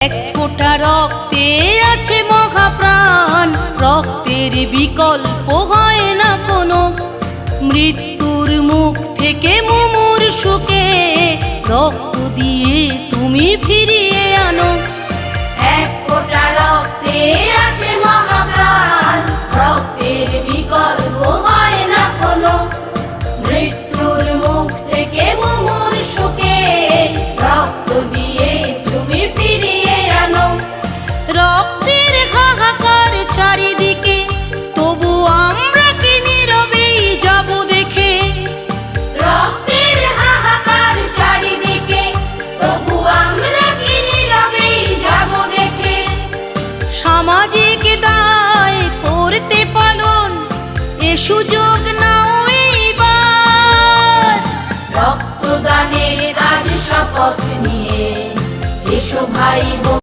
এক ফোঁটা রক্তে আছে মহাপ্রাণ, রক্তের বিকল্প হয় না কোনো। মৃত্যুর মুখ থেকে মুমূর্ষুকে রক্ত দিয়ে তুমি ফিরিয়ে আনো। এক ফোঁটা রক্তে আছে মহাপ্রাণ, রক্তের বিকল্প হয় না কোনো। মৃত্যুর মুখ থেকে মুমূর্ষুকে রক্ত দিয়ে তুমি ফিরিয়ে আনো। রক্তের হাহাকার চারিদিকে, তবু আমরা কি নীরবেই যাব দেখে। রক্তের হাহাকার চারিদিকে, তবু আমরা কি নীরবেই যাব দেখে। সামাজিক দায় করতে পালন, এ সুযোগ নাও এইবার। রক্তদানের আজ শপথ নিয়ে এসো ভাই বোন।